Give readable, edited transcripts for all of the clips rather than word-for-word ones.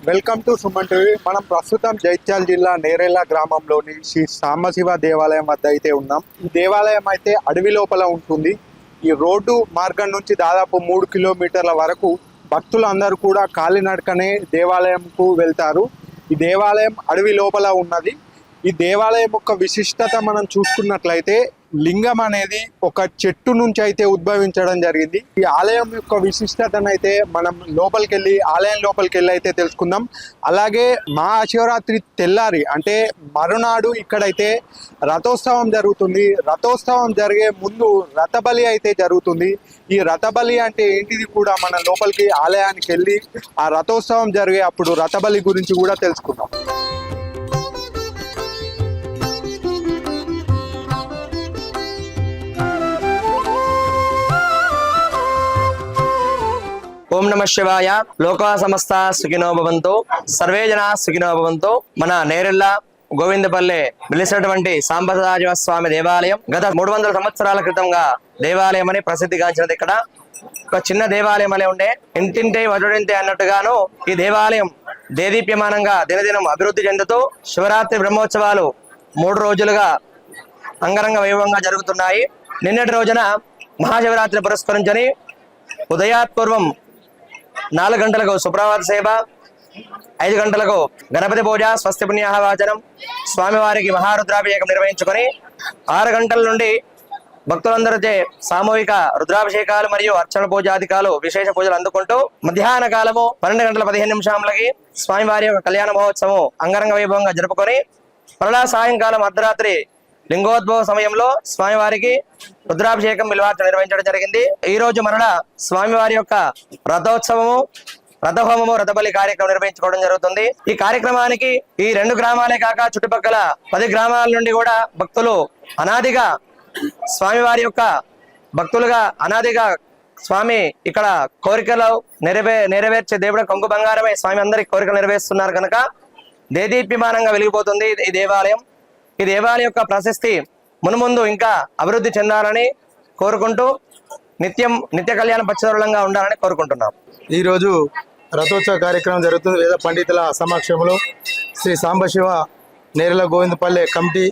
Welcome to Suman TV. మనం ప్రస్తుతం జైత్యాల జిల్లా నేరేళ్ల గ్రామంలోని శ్రీ సాంబశివ దేవాలయం వద్ద అయితే ఉన్నాం. ఈ దేవాలయం అయితే అడవి లోపల ఉంటుంది. ఈ రోడ్డు మార్గం నుంచి దాదాపు 3 కిలోమీటర్ల వరకు భక్తులందరూ కూడా కాలినడకనే దేవాలయంకు వెళ్తారు. ఈ దేవాలయం అడవి లోపల ఉన్నది. ఈ దేవాలయం యొక్క విశిష్టత మనం చూసుకున్నట్లయితే లింగం అనేది ఒక చెట్టు నుంచి అయితే ఉద్భవించడం జరిగింది. ఈ ఆలయం యొక్క విశిష్టతను అయితే మనం ఆలయం లోపలికి వెళ్ళి అయితే తెలుసుకుందాం. అలాగే మహాశివరాత్రి తెల్లారి అంటే మరునాడు ఇక్కడైతే రథోత్సవం జరుగుతుంది. రథోత్సవం జరిగే ముందు రథబలి అయితే జరుగుతుంది. ఈ రథబలి అంటే ఏంటిది కూడా మన లోపలికి ఆలయానికి వెళ్ళి ఆ రథోత్సవం జరిగే అప్పుడు రథబలి గురించి కూడా తెలుసుకుందాం. ఓం నమ శివాయ. లోకా సమస్త సుఖినో భవంతు, సర్వే జనా సుఖినో భవంతు. మన నేరెళ్ళ గోవిందపల్లె వెలిసినటువంటి సాంబశివ స్వామి దేవాలయం గత 300 సంవత్సరాల క్రితంగా దేవాలయం అని ప్రసిద్ధిగాంచినది. ఇక్కడ ఒక చిన్న దేవాలయం అనే ఉండే, ఇంటింటే వటుడింటే అన్నట్టుగాను ఈ దేవాలయం దేదీప్యమానంగా దినదినం అభివృద్ధి చెందుతూ శివరాత్రి బ్రహ్మోత్సవాలు 3 రోజులుగా అంగరంగ వైభవంగా జరుగుతున్నాయి. నిన్నటి రోజున మహాశివరాత్రి పురస్కరించని ఉదయాత్పూర్వం 4 గంటలకు సుప్రభాత సేవ, 5 గంటలకు గణపతి పూజ, స్వస్తి పుణ్యాహవాచనం, స్వామివారికి మహారుద్రాభిషేకం నిర్వహించుకొని 6 గంటల నుండి భక్తులందరిచే సామూహిక రుద్రాభిషేకాలు మరియు అర్చన పూజాధికాలు విశేష పూజలు అందుకుంటూ మధ్యాహ్న కాలము 12 గంటల 15 నిమిషాలకి స్వామివారి యొక్క కళ్యాణ మహోత్సవం అంగరంగ వైభవంగా జరుపుకొని మరలా సాయంకాలం అర్ధరాత్రి లింగోద్భవ సమయంలో స్వామివారికి రుద్రాభిషేకం బిల్వార్చన నిర్వహించడం జరిగింది. ఈ రోజు మరణ స్వామివారి యొక్క రథోత్సవము, రథహోమము, రథబలి కార్యక్రమం నిర్వహించుకోవడం జరుగుతుంది. ఈ కార్యక్రమానికి ఈ 2 గ్రామాలే కాక చుట్టుపక్కల 10 గ్రామాల నుండి కూడా భక్తులు అనాదిగా స్వామివారి యొక్క భక్తులుగా అనాదిగా స్వామి ఇక్కడ కోరికలు నెరవేర్చే దేవుడు కొంగు బంగారమే. స్వామి అందరికి కోరికలు నెరవేరుస్తున్నారు కనుక దేదీప్యమానంగా వెలిగిపోతుంది ఈ దేవాలయం. ఈ దేవాలయం యొక్క ప్రశస్తి మునుముందు ఇంకా అభివృద్ధి చెందాలని కోరుకుంటూ నిత్య కళ్యాణ పచ్చదొరలంగా ఉండాలని కోరుకుంటున్నాం. ఈరోజు రథోత్సవ కార్యక్రమం జరుగుతుంది. వేద పండితుల సమక్షంలో శ్రీ సాంబశివ నేరెళ్ల గోవిందపల్లె కమిటీ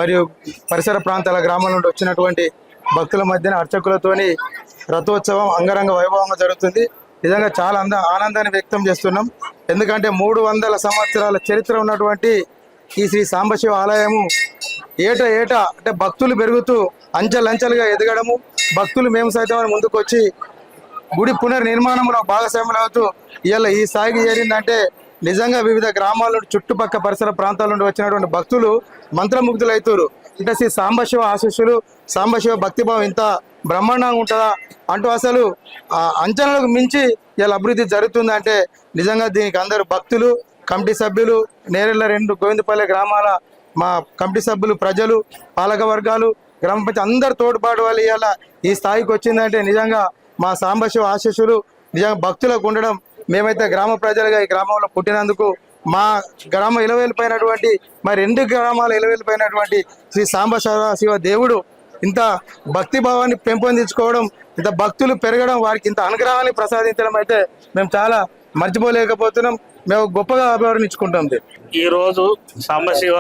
మరియు పరిసర ప్రాంతాల గ్రామాల నుండి వచ్చినటువంటి భక్తుల మధ్యన అర్చకులతోని రథోత్సవం అంగరంగ వైభవంగా జరుగుతుంది. నిజంగా చాలా ఆనందాన్ని వ్యక్తం చేస్తున్నాం. ఎందుకంటే 300 సంవత్సరాల చరిత్ర ఉన్నటువంటి ఈ శ్రీ సాంబశివ ఆలయము ఏటా అంటే భక్తులు పెరుగుతూ అంచెలంచెలుగా ఎదగడము, భక్తులు మేము సైతం ముందుకు వచ్చి గుడి పునర్నిర్మాణంలో భాగస్వాములు అవుతూ ఇవాళ ఈ స్థాయికి చేరిందంటే నిజంగా వివిధ గ్రామాల నుండి చుట్టుపక్కల పరిసర ప్రాంతాల నుండి వచ్చినటువంటి భక్తులు మంత్రముగ్ధులు అవుతారు. అంటే శ్రీ సాంబశివ ఆశీస్సులు, సాంబశివ భక్తిభావం ఇంత బ్రహ్మాండంగా ఉంటుందా అంటూ అసలు అంచనాలకు మించి ఇలా అభివృద్ధి జరుగుతుందంటే నిజంగా దీనికి అందరూ భక్తులు, కమిటీ సభ్యులు, నేరెళ్ల 2 గోవిందపల్లె గ్రామాల మా కమిటీ సభ్యులు, ప్రజలు, పాలక వర్గాలు, గ్రామ పంచాయతీ అందరు తోడ్పాటు వాళ్ళు ఇవాళ ఈ స్థాయికి వచ్చిందంటే నిజంగా మా సాంబశివ ఆశీస్సులు నిజంగా భక్తులకు ఉండడం. మేమైతే గ్రామ ప్రజలుగా ఈ గ్రామంలో పుట్టినందుకు మా గ్రామ ఇలవేలిపోయినటువంటి మరి 2 గ్రామాల ఇలవేలిపోయినటువంటి శ్రీ సాంబశివ దేవుడు ఇంత భక్తిభావాన్ని పెంపొందించుకోవడం, ఇంత భక్తులు పెరగడం, వారికి ఇంత అనుగ్రహాన్ని ప్రసాదించడం అయితే మేము చాలా మర్చిపోలేకపోతున్నాం. మేము గొప్పగా అభివర్ణించుకుంటాం. ఈ రోజు సాంబశివ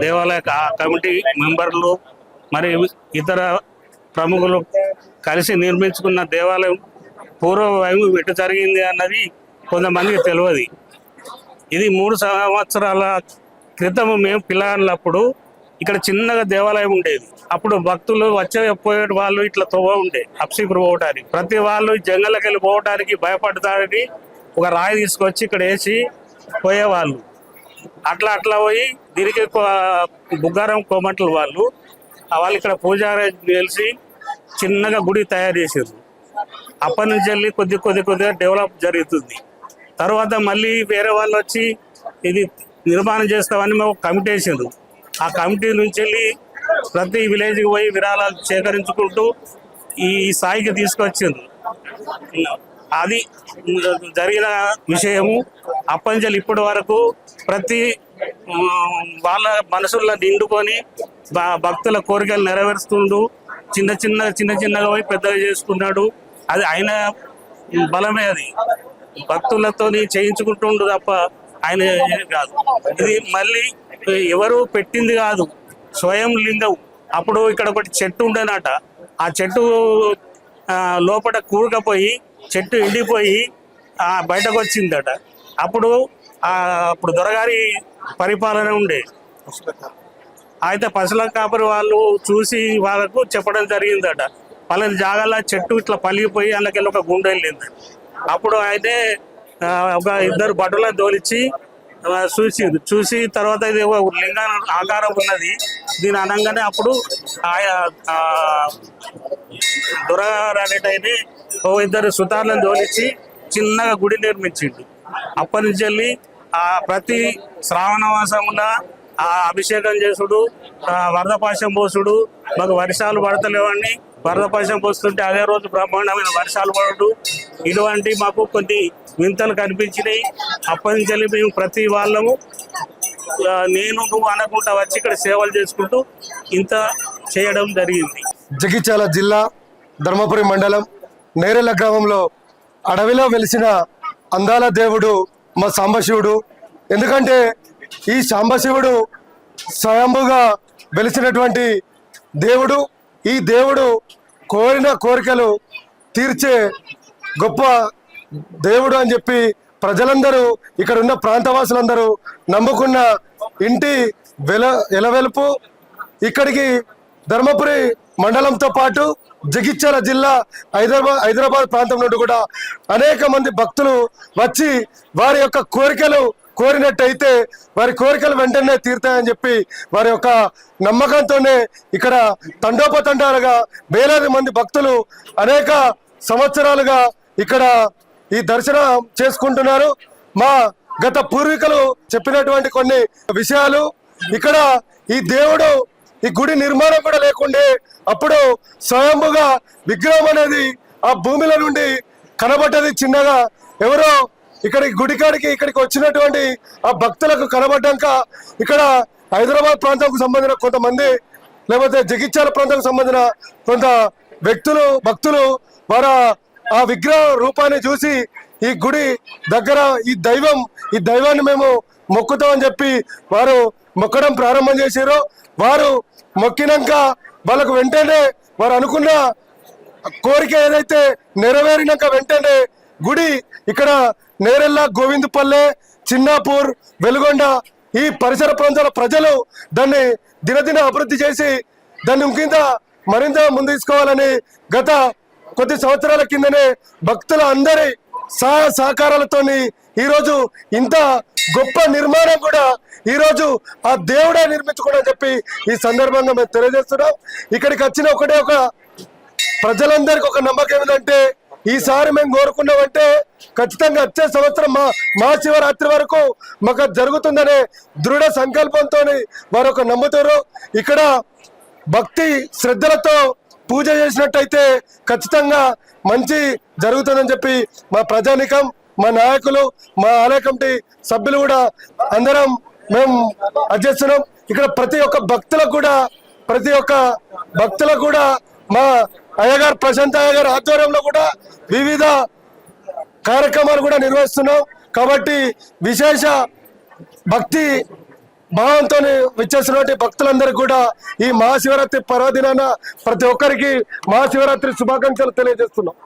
దేవాలయ కమిటీ మెంబర్లు మరియు ఇతర ప్రముఖులు కలిసి నిర్మించుకున్న దేవాలయం పూర్వవైభవం ఎటు జరిగింది అన్నది కొంతమందికి తెలియదు. ఇది 3 సంవత్సరాల క్రితం మేము పిల్లలప్పుడు ఇక్కడ చిన్నగా దేవాలయం ఉండేది. అప్పుడు భక్తులు పోయే వాళ్ళు ఇట్లా తవ్వ ఉండే అప్సిపురు పోవటానికి, ప్రతి వాళ్ళు జంగల్లోకి వెళ్ళి పోవటానికి భయపడతారని ఒక రాయి తీసుకొచ్చి ఇక్కడ వేసి పోయేవాళ్ళు. అట్లా పోయి దీనికి బుగ్గారం కోమట్లు వాళ్ళు ఇక్కడ పూజారి తెలిసి చిన్నగా గుడి తయారు చేసారు. అప్పటి నుంచి వెళ్ళి కొద్దిగా డెవలప్ జరుగుతుంది. తర్వాత మళ్ళీ వేరే వాళ్ళు వచ్చి ఇది నిర్మాణం చేస్తామని మేము కమిటీ వేసారు. ఆ కమిటీ నుంచి వెళ్ళి ప్రతి విలేజ్కి పోయి విరాళాలు సేకరించుకుంటూ ఈ స్థాయికి తీసుకొచ్చింది. అది జరిగిన విషయము. అప్పటి నుంచి ఇప్పటి వరకు ప్రతి వాళ్ళ మనసుల్లో నిండుకొని భక్తుల కోరికలు నెరవేరుస్తుండు. చిన్నగా పోయి పెద్దగా చేసుకున్నాడు. అది ఆయన బలమే. అది భక్తులతోని చేయించుకుంటుండు తప్ప ఆయన కాదు. ఇది మళ్ళీ ఎవరు పెట్టింది కాదు, స్వయం లింగం. అప్పుడు ఇక్కడ ఒకటి చెట్టు ఉండేనట, ఆ చెట్టు లోపల కూరుకపోయి చెట్టు ఎండిపోయి బయటకు వచ్చిందట. అప్పుడు అప్పుడు దొరగారి పరిపాలన ఉండే. అయితే పశుల కాపరి వాళ్ళు చూసి వాళ్ళకు చెప్పడం జరిగిందట, పలాని జాగాల చెట్టు ఇట్లా పలిగిపోయి అందుకెళ్ళి ఒక గుండె వెళ్ళింది. అప్పుడు అయితే ఒక ఇద్దరు భటులను తోలిచ్చి చూసి తర్వాత ఇది లింగ ఆకారం ఉన్నది దీని అనగానే అప్పుడు దొరగారు అనేటైతే ఓ ఇద్దరు సుతార్లను తోలిచ్చి చిన్నగా గుడి నిర్మించిండు. అప్పటి నుంచి వెళ్ళి ప్రతి శ్రావణ మాసంలో అభిషేకం చేసుడు, వరదపాశం పోసుడు, మాకు వర్షాలు పడతలేవని వరదపాశం పోస్తుంటే అదే రోజు బ్రహ్మాండమైన వర్షాలు పడడు, ఇటువంటి మాకు కొన్ని వింతలు కనిపించినాయి. అప్పటి నుంచి వెళ్ళి మేము ప్రతి వాళ్ళము నేను నువ్వు అనకుండా వచ్చి ఇక్కడ సేవలు చేసుకుంటూ ఇంత చేయడం జరిగింది. జగిత్యాల జిల్లా ధర్మపురి మండలం నేరెళ్ళ గ్రామంలో అడవిలో వెలిసిన అందాల దేవుడు మా సాంబశివుడు. ఎందుకంటే ఈ సాంబశివుడు స్వయంభుగా వెలిసినటువంటి దేవుడు. ఈ దేవుడు కోరిన కోరికలు తీర్చే గొప్ప దేవుడు అని చెప్పి ప్రజలందరూ, ఇక్కడ ఉన్న ప్రాంతవాసులందరూ నమ్ముకున్న ఇంటి ఎలవెలుపు. ఇక్కడికి ధర్మపురి మండలంతో పాటు జగిత్యాల జిల్లా హైదరాబాద్ ప్రాంతం నుండి కూడా అనేక మంది భక్తులు వచ్చి వారి యొక్క కోరికలు కోరినట్టయితే వారి కోరికలు వెంటనే తీరుతాయని చెప్పి వారి యొక్క నమ్మకంతోనే ఇక్కడ తండోపతండాలుగా వేలాది మంది భక్తులు అనేక సంవత్సరాలుగా ఇక్కడ ఈ దర్శనం చేసుకుంటున్నారు. మా గత పూర్వీకులు చెప్పినటువంటి కొన్ని విషయాలు, ఇక్కడ ఈ దేవుడు ఈ గుడి నిర్మాణం కూడా లేకుండే అప్పుడు స్వయంభుగా విగ్రహం అనేది ఆ భూమిలో నుండి కనబడ్డది చిన్నగా. ఎవరో ఇక్కడికి గుడికాడికి ఇక్కడికి వచ్చినటువంటి ఆ భక్తులకు కనబడ్డాక ఇక్కడ హైదరాబాద్ ప్రాంతంకు సంబంధించిన కొంతమంది, లేకపోతే జగిత్యాల ప్రాంతానికి సంబంధించిన కొంత భక్తులు వారు ఆ విగ్రహ రూపాన్ని చూసి ఈ గుడి దగ్గర ఈ దైవాన్ని మేము మొక్కుతామని చెప్పి వారు మొక్కడం ప్రారంభం చేశారు. వారు మొక్కినాక వాళ్ళకు వెంటనే వారు అనుకున్న కోరిక ఏదైతే నెరవేరినాక వెంటనే గుడి ఇక్కడ నేరెళ్ళ, గోవిందపల్లె, చిన్నాపూర్, వెలుగొండ ఈ పరిసర ప్రాంతాల ప్రజలు దాన్ని దినదిన అభివృద్ధి చేసి దాన్ని మరింత ముందు తీసుకోవాలని గత కొద్ది సంవత్సరాల కిందనే భక్తుల అందరి సహకారాలతోని ఈరోజు ఇంత గొప్ప నిర్మాణం కూడా ఈరోజు ఆ దేవుడే నిర్మించుకోవడం చెప్పి ఈ సందర్భంగా మేము తెలియజేస్తున్నాం. ఇక్కడికి వచ్చిన ఒక ప్రజలందరికీ ఒక నమ్మకం ఏంటంటే ఈసారి మేము కోరుకున్నామంటే ఖచ్చితంగా వచ్చే సంవత్సరం మహాశివరాత్రి వరకు మాకు జరుగుతుందనే దృఢ సంకల్పంతో వారు ఒక నమ్ముతారు. ఇక్కడ భక్తి శ్రద్ధలతో పూజ చేసినట్టయితే ఖచ్చితంగా మంచి జరుగుతుందని చెప్పి మా ప్రజానికం, మా నాయకులు, మా ఆలయ కమిటీ సభ్యులు కూడా అందరం మేము అధ్యక్షున్నాం. ఇక్కడ ప్రతి ఒక్క భక్తులకు కూడా మా అయ్యగారు ప్రశాంత్ అయ్యగారు ఆధ్వర్యంలో కూడా వివిధ కార్యక్రమాలు కూడా నిర్వహిస్తున్నాం. కాబట్టి విశేష భక్తి భావంతో విచ్చేసినటువంటి భక్తులందరికీ కూడా ఈ మహాశివరాత్రి పర్వదినాన ప్రతి ఒక్కరికి మహాశివరాత్రి శుభాకాంక్షలు తెలియజేస్తున్నాం.